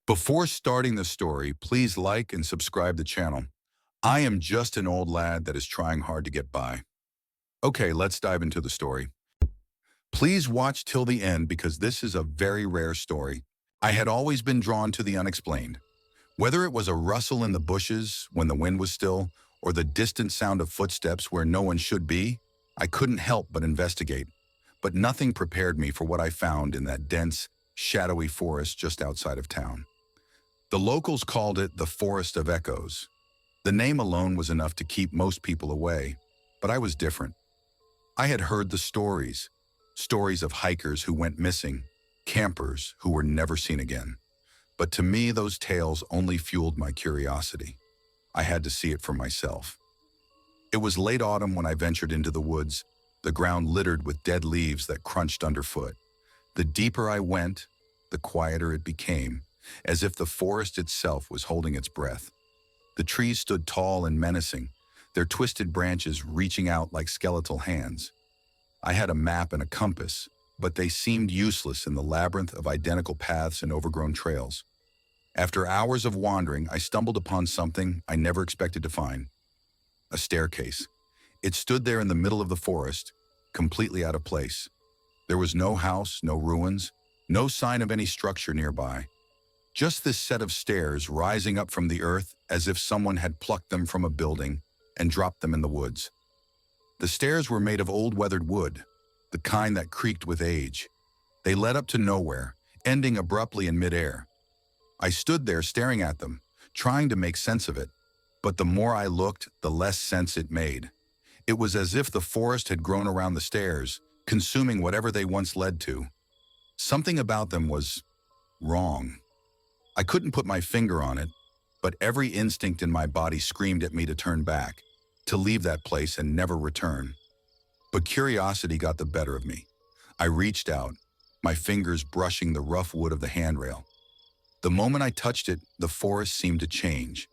Before starting the story, please like and subscribe the channel. I am just an old lad that is trying hard to get by. Okay, let's dive into the story. Please watch till the end because this is a very rare story. I had always been drawn to the unexplained. Whether it was a rustle in the bushes when the wind was still, or the distant sound of footsteps where no one should be, I couldn't help but investigate. But nothing prepared me for what I found in that dense, shadowy forest just outside of town. The locals called it the Forest of Echoes. The name alone was enough to keep most people away, but I was different. I had heard the stories of hikers who went missing, campers who were never seen again. But to me, those tales only fueled my curiosity. I had to see it for myself. It was late autumn when I ventured into the woods, the ground littered with dead leaves that crunched underfoot. The deeper I went, the quieter it became, as if the forest itself was holding its breath. The trees stood tall and menacing, their twisted branches reaching out like skeletal hands. I had a map and a compass, but they seemed useless in the labyrinth of identical paths and overgrown trails. After hours of wandering, I stumbled upon something I never expected to find. A staircase. It stood there in the middle of the forest, completely out of place. There was no house, no ruins, no sign of any structure nearby. Just this set of stairs rising up from the earth as if someone had plucked them from a building and dropped them in the woods. The stairs were made of old weathered wood, the kind that creaked with age. They led up to nowhere, ending abruptly in midair. I stood there staring at them, trying to make sense of it, but the more I looked, the less sense it made. It was as if the forest had grown around the stairs, consuming whatever they once led to. Something about them was wrong. I couldn't put my finger on it, but every instinct in my body screamed at me to turn back, to leave that place and never return. But curiosity got the better of me. I reached out, my fingers brushing the rough wood of the handrail. The moment I touched it, the forest seemed to change.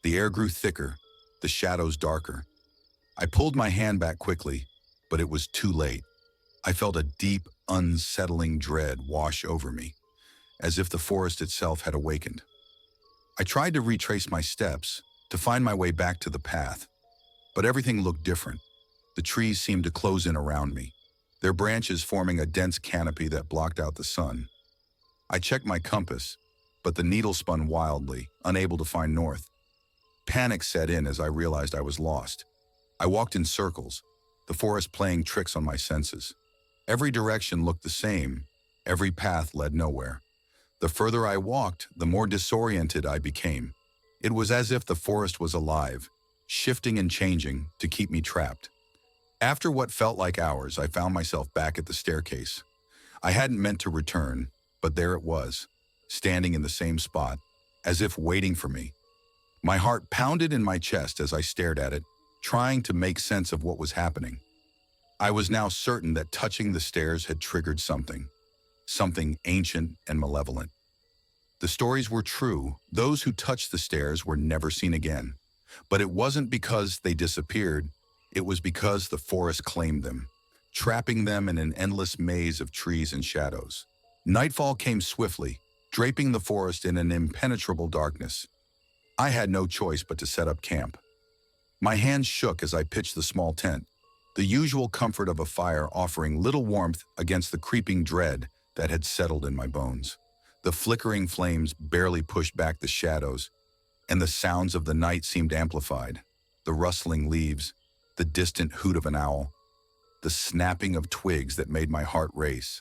The air grew thicker, the shadows darker. I pulled my hand back quickly, but it was too late. I felt a deep, unsettling dread wash over me, as if the forest itself had awakened. I tried to retrace my steps, to find my way back to the path, but everything looked different. The trees seemed to close in around me, their branches forming a dense canopy that blocked out the sun. I checked my compass, but the needle spun wildly, unable to find north. Panic set in as I realized I was lost. I walked in circles, the forest playing tricks on my senses. Every direction looked the same, every path led nowhere. The further I walked, the more disoriented I became. It was as if the forest was alive, shifting and changing to keep me trapped. After what felt like hours, I found myself back at the staircase. I hadn't meant to return, but there it was, standing in the same spot, as if waiting for me. My heart pounded in my chest as I stared at it, trying to make sense of what was happening. I was now certain that touching the stairs had triggered something ancient and malevolent. The stories were true. Those who touched the stairs were never seen again. But it wasn't because they disappeared. It was because the forest claimed them, trapping them in an endless maze of trees and shadows. Nightfall came swiftly, draping the forest in an impenetrable darkness. I had no choice but to set up camp. My hands shook as I pitched the small tent, the usual comfort of a fire offering little warmth against the creeping dread that had settled in my bones. The flickering flames barely pushed back the shadows, and the sounds of the night seemed amplified. The rustling leaves, the distant hoot of an owl, the snapping of twigs that made my heart race.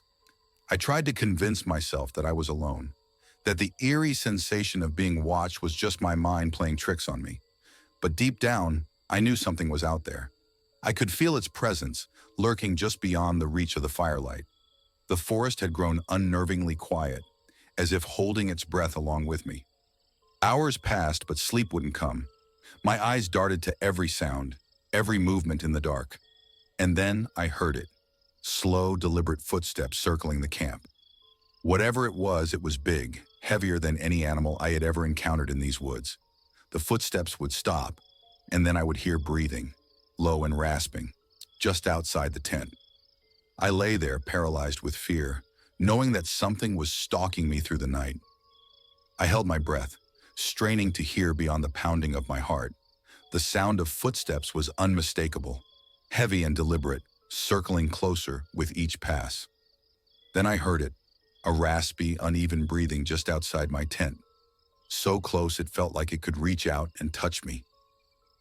I tried to convince myself that I was alone, that the eerie sensation of being watched was just my mind playing tricks on me. But deep down, I knew something was out there. I could feel its presence, lurking just beyond the reach of the firelight. The forest had grown unnervingly quiet, as if holding its breath along with me. Hours passed, but sleep wouldn't come. My eyes darted to every sound, every movement in the dark. And then I heard it. Slow, deliberate footsteps circling the camp. Whatever it was big, heavier than any animal I had ever encountered in these woods. The footsteps would stop, and then I would hear breathing, low and rasping, just outside the tent. I lay there, paralyzed with fear, knowing that something was stalking me through the night. I held my breath, straining to hear beyond the pounding of my heart. The sound of footsteps was unmistakable, heavy and deliberate, circling closer with each pass. Then I heard it, a raspy, uneven breathing just outside my tent, so close it felt like it could reach out and touch me.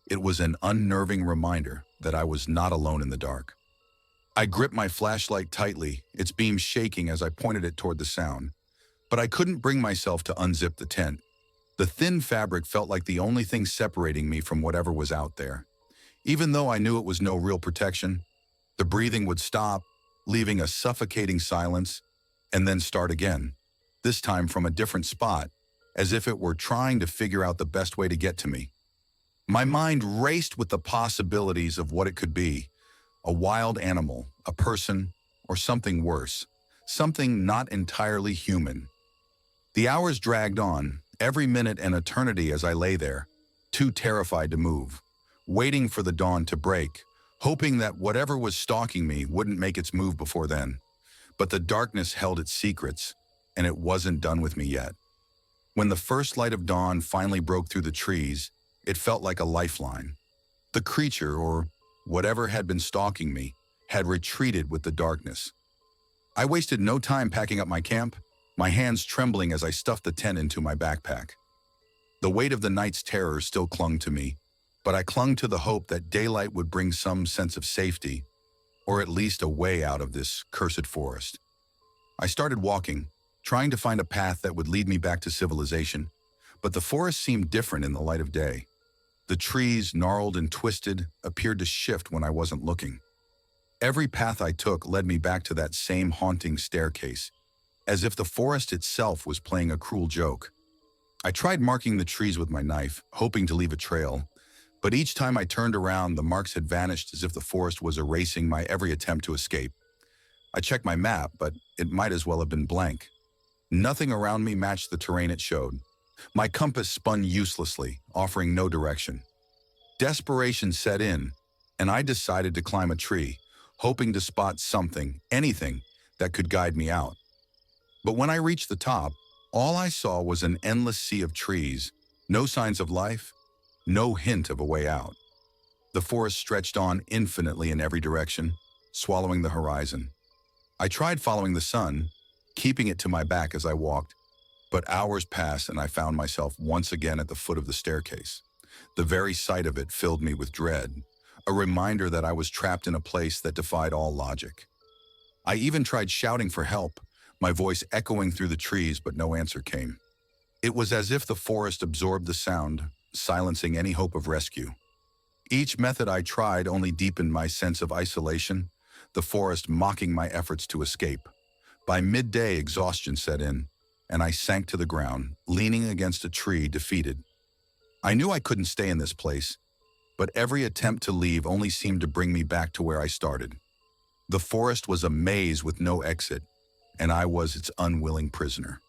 It was an unnerving reminder that I was not alone in the dark. I gripped my flashlight tightly, its beam shaking as I pointed it toward the sound, but I couldn't bring myself to unzip the tent. The thin fabric felt like the only thing separating me from whatever was out there. Even though I knew it was no real protection, the breathing would stop, leaving a suffocating silence, and then start again, this time from a different spot, as if it were trying to figure out the best way to get to me. My mind raced with the possibilities of what it could be: a wild animal, a person, or something worse, something not entirely human. The hours dragged on, every minute an eternity as I lay there, too terrified to move, waiting for the dawn to break, hoping that whatever was stalking me wouldn't make its move before then. But the darkness held its secrets, and it wasn't done with me yet. When the first light of dawn finally broke through the trees, it felt like a lifeline. The creature, or whatever had been stalking me, had retreated with the darkness. I wasted no time packing up my camp, my hands trembling as I stuffed the tent into my backpack. The weight of the night's terror still clung to me, but I clung to the hope that daylight would bring some sense of safety, or at least a way out of this cursed forest. I started walking, trying to find a path that would lead me back to civilization, but the forest seemed different in the light of day. The trees, gnarled and twisted, appeared to shift when I wasn't looking. Every path I took led me back to that same haunting staircase, as if the forest itself was playing a cruel joke. I tried marking the trees with my knife, hoping to leave a trail, but each time I turned around, the marks had vanished as if the forest was erasing my every attempt to escape. I checked my map, but it might as well have been blank. Nothing around me matched the terrain it showed. My compass spun uselessly, offering no direction. Desperation set in, and I decided to climb a tree, hoping to spot something, anything, that could guide me out. But when I reached the top, all I saw was an endless sea of trees, no signs of life, no hint of a way out. The forest stretched on infinitely in every direction, swallowing the horizon. I tried following the sun, keeping it to my back as I walked, but hours passed and I found myself once again at the foot of the staircase. The very sight of it filled me with dread, a reminder that I was trapped in a place that defied all logic. I even tried shouting for help, my voice echoing through the trees, but no answer came. It was as if the forest absorbed the sound, silencing any hope of rescue. Each method I tried only deepened my sense of isolation, the forest mocking my efforts to escape. By midday, exhaustion set in, and I sank to the ground, leaning against a tree, defeated. I knew I couldn't stay in this place, but every attempt to leave only seemed to bring me back to where I started. The forest was a maze with no exit, and I was its unwilling prisoner.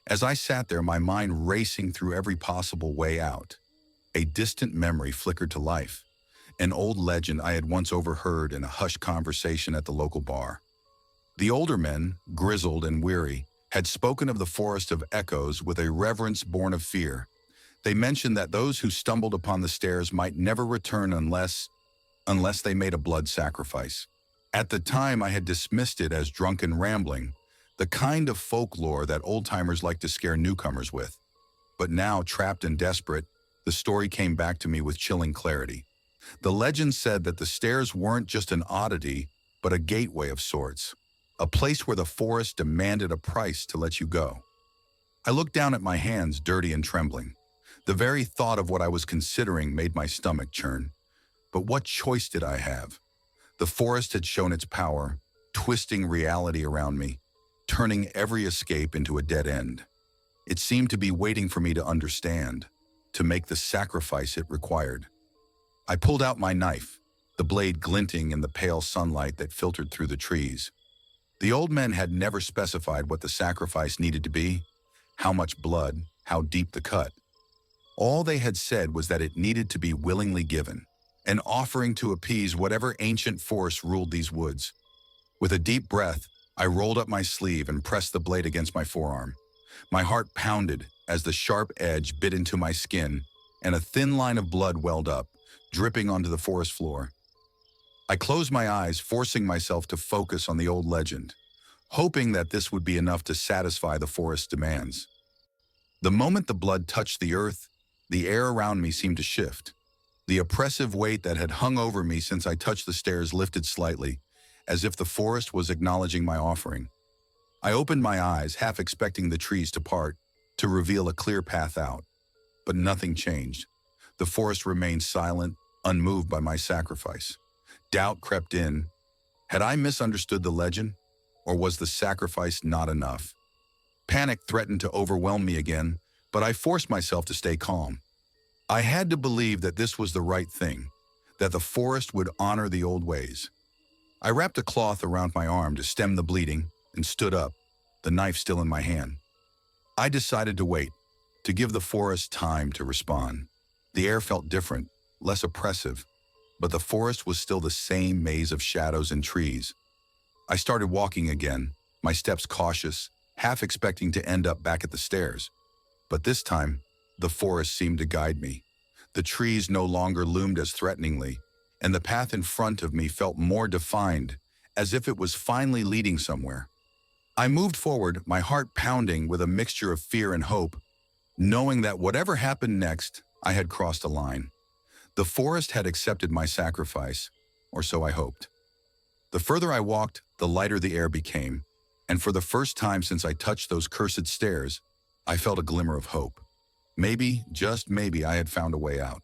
As I sat there, my mind racing through every possible way out, a distant memory flickered to life, an old legend I had once overheard in a hushed conversation at the local bar. The older men, grizzled and weary, had spoken of the forest of echoes with a reverence born of fear. They mentioned that those who stumbled upon the stairs might never return unless they made a blood sacrifice. At the time, I had dismissed it as drunken rambling, the kind of folklore that old-timers like to scare newcomers with. But now, trapped and desperate, the story came back to me with chilling clarity. The legend said that the stairs weren't just an oddity, but a gateway of sorts, a place where the forest demanded a price to let you go. I looked down at my hands, dirty and trembling. The very thought of what I was considering made my stomach churn. But what choice did I have? The forest had shown its power, twisting reality around me, turning every escape into a dead end. It seemed to be waiting for me to understand, to make the sacrifice it required. I pulled out my knife, the blade glinting in the pale sunlight that filtered through the trees. The old men had never specified what the sacrifice needed to be, how much blood, how deep the cut. All they had said was that it needed to be willingly given, an offering to appease whatever ancient force ruled these woods. With a deep breath, I rolled up my sleeve and pressed the blade against my forearm. My heart pounded as the sharp edge bit into my skin and a thin line of blood welled up, dripping onto the forest floor. I closed my eyes, forcing myself to focus on the old legend, hoping that this would be enough to satisfy the forest's demands. The moment the blood touched the earth, the air around me seemed to shift. The oppressive weight that had hung over me since I touched the stairs lifted slightly, as if the forest was acknowledging my offering. I opened my eyes, half expecting the trees to part, to reveal a clear path out. But nothing changed. The forest remained silent, unmoved by my sacrifice. Doubt crept in. Had I misunderstood the legend, or was the sacrifice not enough? Panic threatened to overwhelm me again, but I forced myself to stay calm. I had to believe that this was the right thing, that the forest would honor the old ways. I wrapped a cloth around my arm to stem the bleeding and stood up, the knife still in my hand. I decided to wait, to give the forest time to respond. The air felt different, less oppressive, but the forest was still the same maze of shadows and trees. I started walking again, my steps cautious, half expecting to end up back at the stairs. But this time, the forest seemed to guide me. The trees no longer loomed as threateningly, and the path in front of me felt more defined, as if it was finally leading somewhere. I moved forward, my heart pounding with a mixture of fear and hope, knowing that whatever happened next, I had crossed a line. The forest had accepted my sacrifice, or so I hoped. The further I walked, the lighter the air became, and for the first time since I touched those cursed stairs, I felt a glimmer of hope. Maybe, just maybe, I had found a way out.